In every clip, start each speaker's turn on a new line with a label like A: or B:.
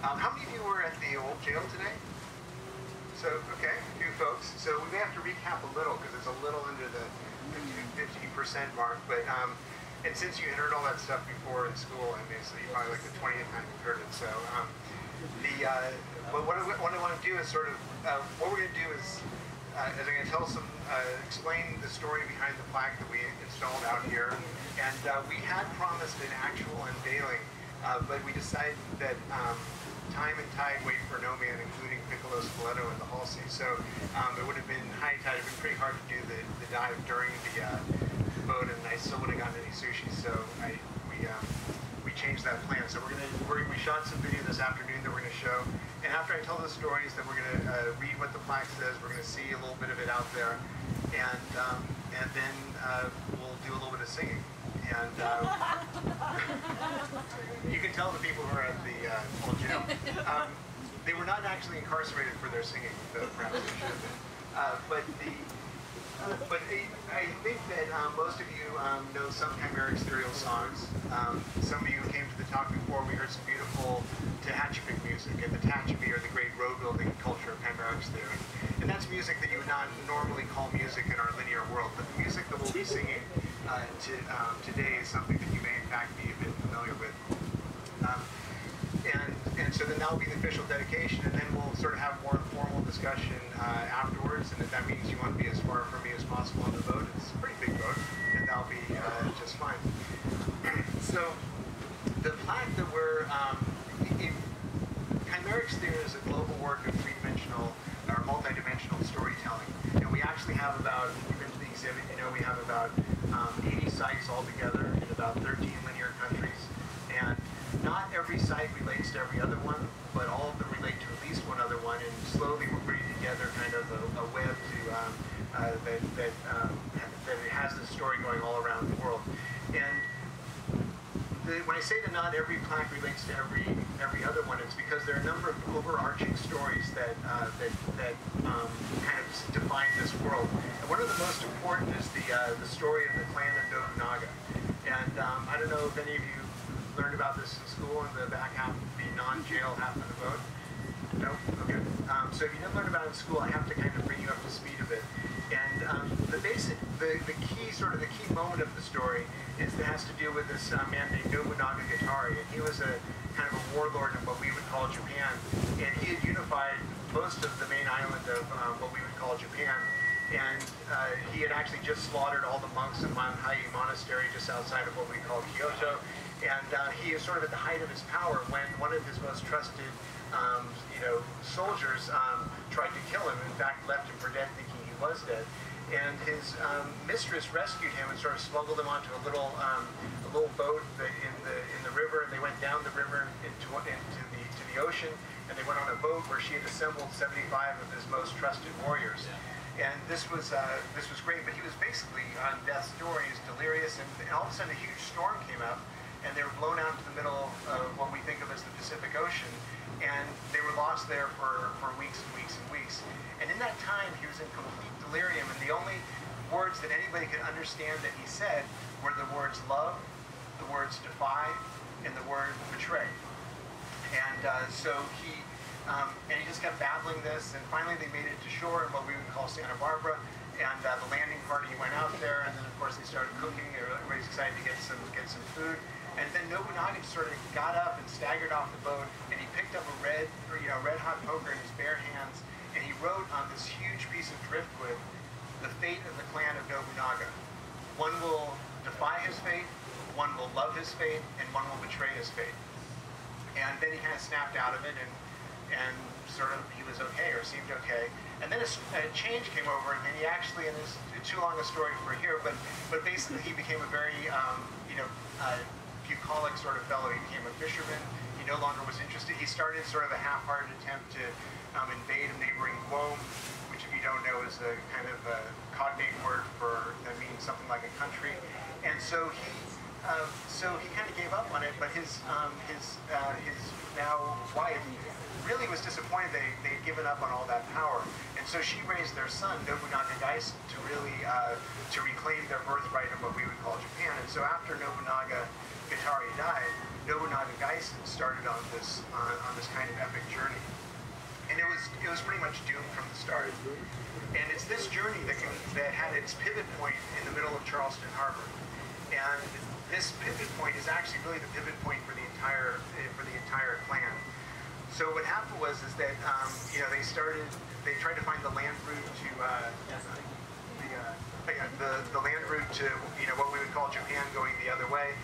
A: How many of you were at the old jail today? So, okay, a few folks. So we may have to recap a little because it's a little under the 50% mark. But and since you had heard all that stuff before in school, I mean, so you probably like the 20th time you've heard it. So but what I want to do is sort of what we're going to do is as I'm going to tell explain the story behind the plaque that we installed out here. And we had promised an actual unveiling, but we decided that time and tide wait for no man, including Piccolo Spoleto and the Halsey. So it would have been high tide. It would have been pretty hard to do the dive during the boat, and I still wouldn't have gotten any sushi. So we changed that plan. So we shot some video this afternoon that we're going to show. And after I tell the stories, then we're going to read what the plaque says. We're going to see a little bit of it out there, and then we'll do a little bit of singing. And you can tell the people who are at the old jail. They were not actually incarcerated for their singing, though perhaps they should have been. But I think that most of you know some Kymaerxthaere songs. Some of you who came to the talk before, we heard some beautiful Tehachapi music, and the Tehachapi are the great road building culture of Kymaerxthaere. And that's music that you would not normally call music in our linear world, but the music that we'll be singing today is something that you may in fact be a bit familiar with. And so then that will be the official dedication, and then we'll sort of have more informal discussion afterwards, and if that means you want to be as far from me as possible on the boat, it's a pretty big boat, and that'll be just fine. So the plaque that we're, Kymaerxthaere is a global work of three-dimensional or multi-dimensional storytelling, and we actually have about, if you've been to the exhibit, you know we have about 80 sites altogether in about 13 linear countries, and not every site relates to every other one, but all of them relate to at least one other one, and slowly we're putting together kind of a web to, that has this story going all around the world. And when I say that not every plaque relates to every other one, it's because there are a number of overarching stories that kind of define this world. And one of the most important is the story of the clan of Nobunaga. And I don't know if any of you learned about this in school, in the back half, the non-jail half of the boat. No? Okay. So if you didn't learn about it in school, I have to kind of bring you up to speed a bit. And the key moment of the story is that has to do with this man named Nobunaga, and he was a kind of a warlord in what we would call Japan, and he had unified most of the main island of what we would call Japan, and he had actually just slaughtered all the monks in Mount Hai Monastery just outside of what we call Kyoto, and he is sort of at the height of his power when one of his most trusted soldiers tried to kill him, in fact left him for dead thinking he was dead. And his mistress rescued him and sort of smuggled him onto a little boat in the river, and they went down the river into the ocean, and they went on a boat where she had assembled 75 of his most trusted warriors. And this was great, but he was basically on death's door. He was delirious, and all of a sudden a huge storm came up, and they were blown out into the middle of what we think of as the Pacific Ocean, and they were lost there for weeks and weeks and weeks. And in that time, he was in complete delirium, and the only words that anybody could understand that he said were the words love, the words defy, and the word betray. And so he just kept battling this, and finally they made it to shore in what we would call Santa Barbara, and the landing party went out there, and then of course they started cooking. Everybody's excited to get some food. And then Nobunaga sort of got up and staggered off the boat, and he picked up a red hot poker in his bare hands, and he wrote on this huge piece of driftwood the fate of the clan of Nobunaga. One will defy his fate, one will love his fate, and one will betray his fate. And then he kind of snapped out of it, and sort of he was okay, or seemed okay. And then a change came over him, and he actually, and it's too long a story for here, but basically he became a very bucolic sort of fellow. He became a fisherman. He no longer was interested. He started sort of a half-hearted attempt to invade a neighboring Guam, which, if you don't know, is a kind of a cognate word that means something like a country. And so he kind of gave up on it. But his now wife really was disappointed they'd given up on all that power. And so she raised their son, Nobunaga to really, to reclaim their birthright in what we would call Japan. And so after Nobunaga died, Nobunaga started on this kind of epic journey. And it was pretty much doomed from the start. And it's this journey that had its pivot point in the middle of Charleston Harbor. And this pivot point is actually really the pivot point for the entire clan. So what happened was that they tried to find the land route to the land route to what we would call Japan going the other way,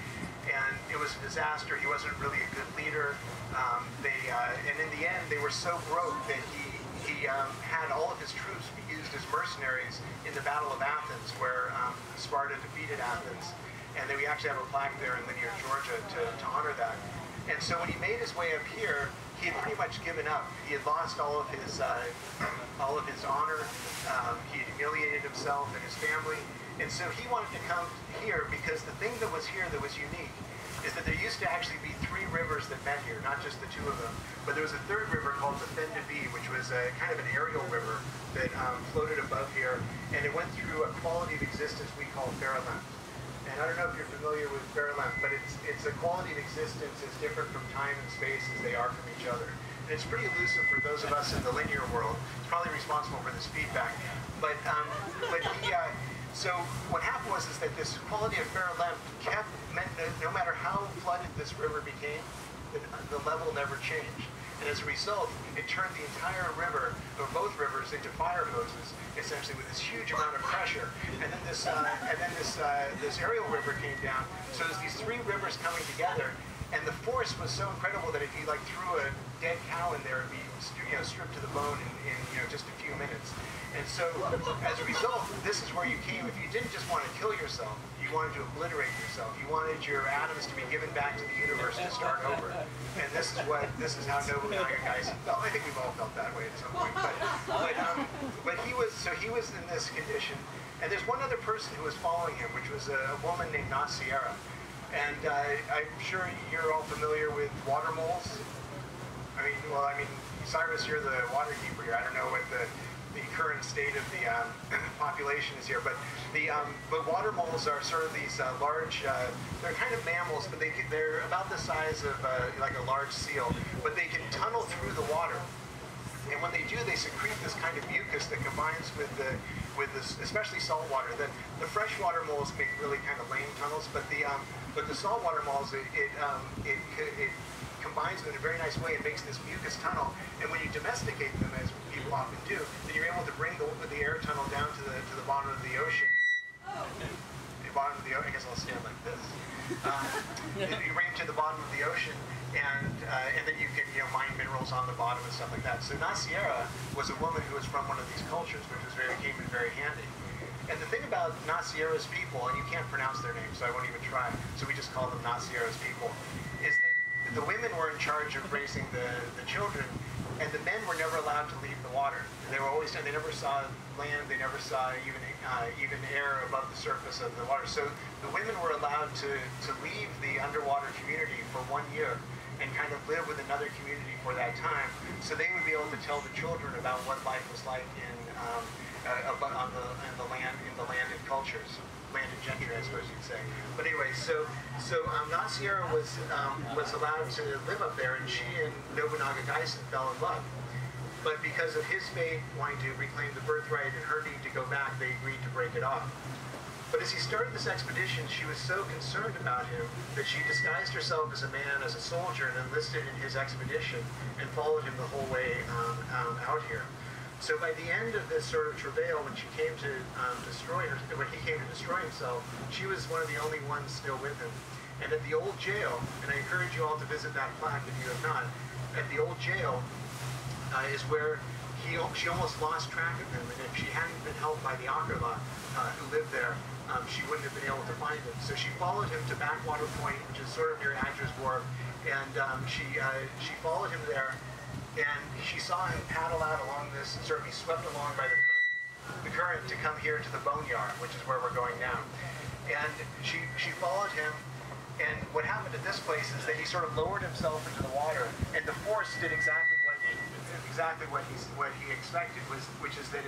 A: and it was a disaster. He wasn't really a good leader. And in the end, they were so broke that he had all of his troops be used as mercenaries in the Battle of Athens, where Sparta defeated Athens. And then we actually have a plaque there in Linear, Georgia, to honor that. And so when he made his way up here, he had pretty much given up. He had lost all of his honor. He had humiliated himself and his family. And so he wanted to come here because the thing that was here that was unique is that there used to actually be 3 rivers that met here, not just the 2 of them. But there was a 3rd river called the Fendebi, which was kind of an aerial river that floated above here. And it went through a quality of existence we call Fairland. And I don't know if you're familiar with Fairland, but it's a quality of existence as different from time and space as they are from each other. And it's pretty elusive for those of us in the linear world. It's probably responsible for this feedback. So what happened was that this quality of Fairland meant that no matter how flooded this river became, the level never changed. And as a result, it turned the entire river, or both rivers, into fire hoses, essentially with this huge amount of pressure. And then this aerial river came down. So there's these 3 rivers coming together, and the force was so incredible that if you threw a dead cow in there, it'd be stripped to the bone in just a few minutes. And so, as a result, this is where you came. If you didn't just want to kill yourself, you wanted to obliterate yourself. You wanted your atoms to be given back to the universe to start over. And this is how Nobunaga felt. I think we've all felt that way at some point. But he was in this condition. And there's one other person who was following him, which was a woman named Kymaerxthaere. And I'm sure you're all familiar with water moles. I mean, Cyrus, you're the water keeper here. I don't know what the current state of the population is here, but water moles are sort of these large. They're kind of mammals, but they're about the size of like a large seal, but they can tunnel through the water. And when they do, they secrete this kind of mucus that combines with this, especially salt water. The freshwater moles make really kind of lame tunnels, but the saltwater moles it combines them in a very nice way and makes this mucus tunnel. And when you domesticate them, as people often do, then you're able to bring the air tunnel down to the bottom of the ocean. The bottom of the ocean. I guess I'll stand like this. You bring it to the bottom of the ocean, and then you can mine minerals on the bottom and stuff like that. So Kymaerxthaere was a woman who was from one of these cultures, which came in very handy. And the thing about Kymaerxthaere's people, and you can't pronounce their names, so I won't even try, so we just call them Kymaerxthaere's people, is that the women were in charge of raising the children, and the men were never allowed to leave the water. They were always, and they never saw land, they never saw even air above the surface of the water. So the women were allowed to leave the underwater community for 1 year and kind of live with another community for that time, so they would be able to tell the children about what life was like in the land and cultures. Land and gentry, I suppose you'd say. But anyway, so Kymaerxthaere was allowed to live up there, and she and Nobunaga fell in love. But because of his fate, wanting to reclaim the birthright, and her need to go back, they agreed to break it off. But as he started this expedition, she was so concerned about him that she disguised herself as a man, as a soldier, and enlisted in his expedition, and followed him the whole way out here. So by the end of this sort of travail, when she came to when he came to destroy himself, she was one of the only ones still with him. And at the old jail, and I encourage you all to visit that plaque if you have not, at the old jail is where she almost lost track of him. And if she hadn't been helped by the Akrala who lived there, she wouldn't have been able to find him. So she followed him to Backwater Point, which is sort of near Actors Wharf, and she followed him there. And she saw him paddle out along this, and sort of be swept along by the current to come here to the Boneyar, which is where we're going now. And she followed him, and what happened at this place is that he sort of lowered himself into the water, and the force did exactly what exactly what he expected, which is that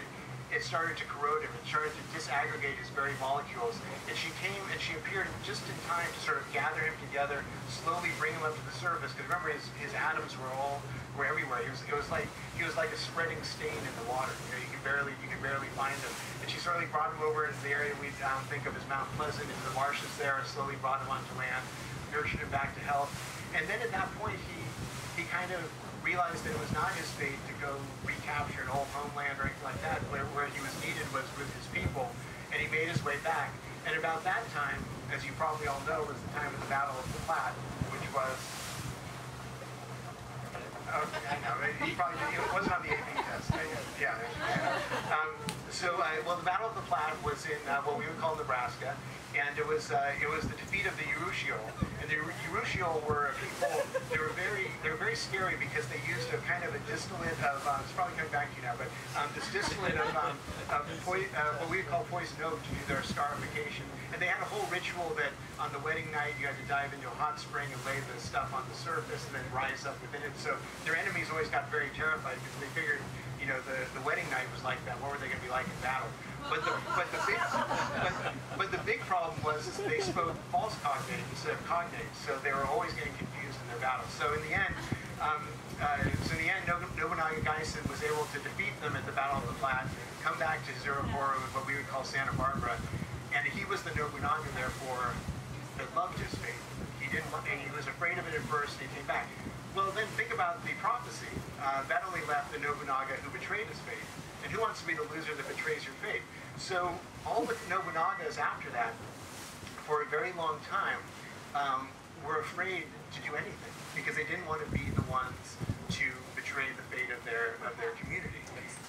A: it started to corrode him. It started to disaggregate his very molecules. And she came and she appeared just in time to sort of gather him together, slowly bring him up to the surface. Because remember, his atoms were everywhere. He was like a spreading stain in the water. You could barely find him. And she slowly brought him over into the area we think of as Mount Pleasant, into the marshes there, and slowly brought him onto land, nurtured him back to health. And then at that point, he kind of realized that it was not his fate to go recapture an old homeland or anything like that. Where he was needed was with his people, and he made his way back. And about that time, as you probably all know, was the time of the Battle of the Platte, which was... I know, it wasn't on the AP test. Yeah. Well, the Battle of the Platte was in what we would call Nebraska, and it was the defeat of the Urushiol. And the Urushiol were people. They were very scary because they used a kind of a distillate of. It's probably coming back to you now, but this distillate of what we would call poison oak to do their scarification. And they had a whole ritual that on the wedding night you had to dive into a hot spring and lay the stuff on the surface and then rise up within it. So their enemies always got very terrified because they figured, the wedding night was like that. What were they going to be like in battle? But the big problem was they spoke false cognates instead of cognates, so they were always getting confused in their battles. So in the end, Nobunaga Gaisen was able to defeat them at the Battle of the Platte, come back to Zirokoro, what we would call Santa Barbara, and he was the Nobunaga, therefore, that loved his fate. He was afraid of it at first, and he came back. Well, then think about the prophecy. That only left the Nobunaga who betrayed his fate. And who wants to be the loser that betrays your fate? So all the Nobunagas after that, for a very long time, were afraid to do anything because they didn't want to be the ones to betray the fate of their community.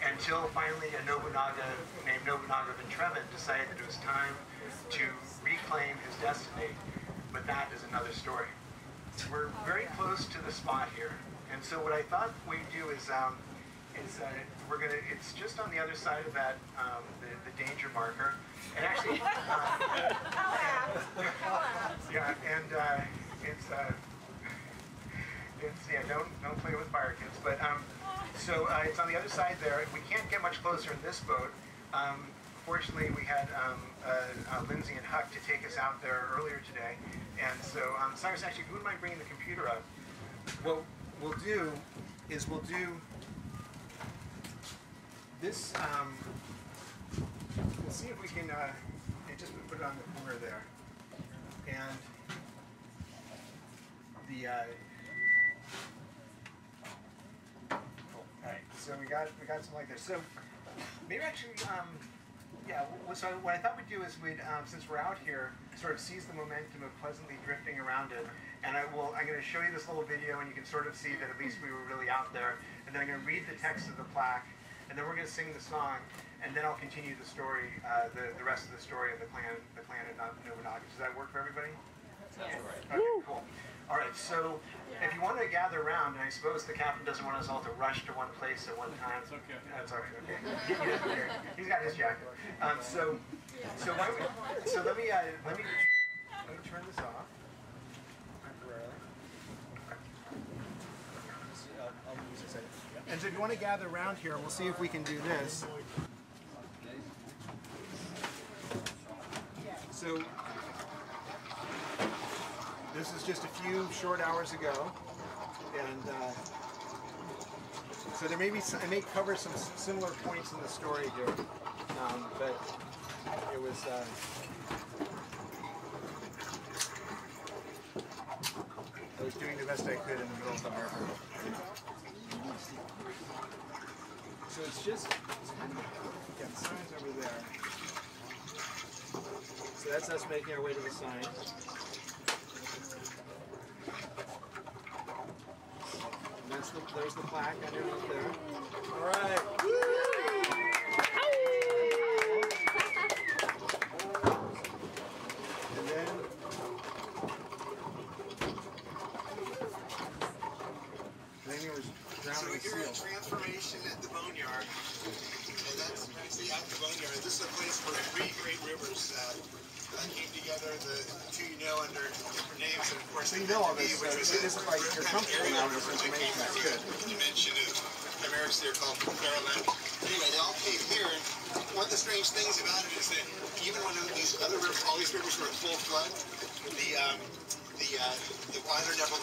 A: Until finally a Nobunaga named Nobunaga Ventrevin decided that it was time to reclaim his destiny. But that is another story. We're very close to the spot here, and so what I thought we'd do is it's just on the other side of that, the danger marker. And actually, don't play with fire, kids. But it's on the other side there. We can't get much closer in this boat. Fortunately, we had Lindsay and Huck to take us out there earlier today. And so, Cyrus, actually, if you wouldn't mind bringing the computer up, what we'll do is we'll do this. We'll see if we can just put it on the corner there. And the cool. All right. So we got something like this. So maybe actually. So what I thought we'd do is since we're out here, sort of seize the momentum of pleasantly drifting around it. And I'm going to show you this little video, and you can sort of see that at least we were really out there. And then I'm going to read the text of the plaque, and then we're going to sing the song, and then I'll continue the story, the rest of the story of the clan of Nobunaga. Does that work for everybody?
B: That's right.
A: Okay, cool. All right, so if you want to gather around, and I suppose the captain doesn't want us all to rush to one place at one time. That's okay. That's all right. Okay. He doesn't care. He's got his jacket. So let me turn this off temporarily. I'll use this. And so if you want to gather around here, we'll see if we can do this. So this is just a few short hours ago, and so there may be it may cover some similar points in the story here, but it was. I was doing the best I could in the middle of the harbor. So it's just the sign's over there. So that's us making our way to the sign. There's the plaque underneath there. All right. Woo! And then he was drowning a seal.
C: Transformation at the Boneyar. And that's the after Boneyar. This
A: is the place where three great rivers came together. The two you know under different names, and of course
B: so you know all this. This is like you're comfortable now with this information. That's good.
A: Dimension of Kymaerxthaere called Parallel. Anyway, they all came here, and one of the strange things about it is that even when these other rivers, all these rivers were at full flood, the water level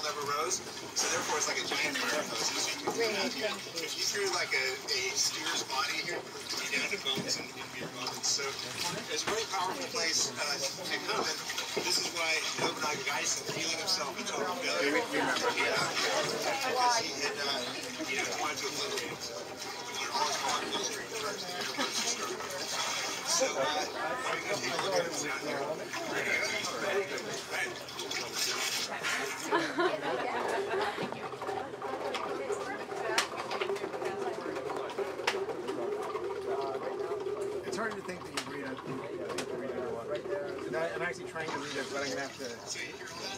A: never rose, so therefore it's like a giant fire hose. So you can imagine if you threw like a steer's body here, you'd be down to bones and mere bones. So it's a very powerful place to come, and this is why Nobunaga feeling himself a total failure, because he had wanted to obliterate himself. He wanted all his power to go straight first. So I'm going to take a look at him down here. Ready? Right.
B: It's hard to think that you read it. I'm actually trying to read it, but I'm going to have to...
A: So you hear that?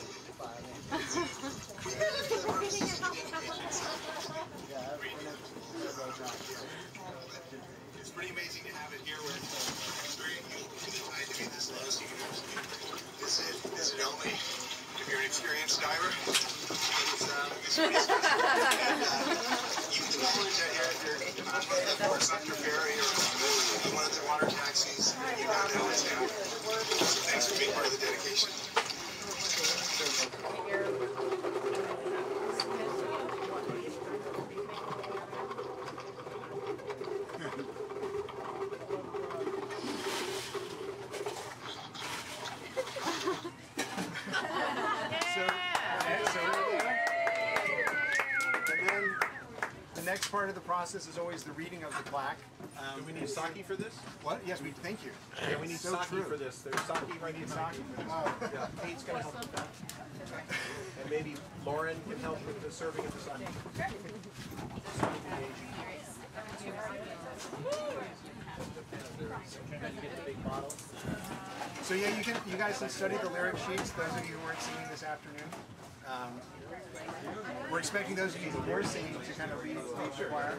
A: It's pretty amazing to have it here where it's very unique to the tide to be this low, so you can actually visit only if you're an experienced diver. It's pretty special. And even the knowledge that you're on the Kymaerxthaere ferry or one of the water taxis, you don't know what's happening. So thanks for being part of the dedication.
B: The next part of the process is always the reading of the plaque.
C: Do we need sake for this?
B: What? Yes, we thank you.
C: Yeah, we need sake for this. There's sake right
B: need
C: behind
B: sake
C: you.
B: for this.
C: Yeah, Kate's going to help with that. And maybe Lauren can help with the serving of the sake.
B: So yeah, you guys can study the lyric sheets, those of you who weren't singing this afternoon. We're expecting those of you who were singing to kind of read the choir.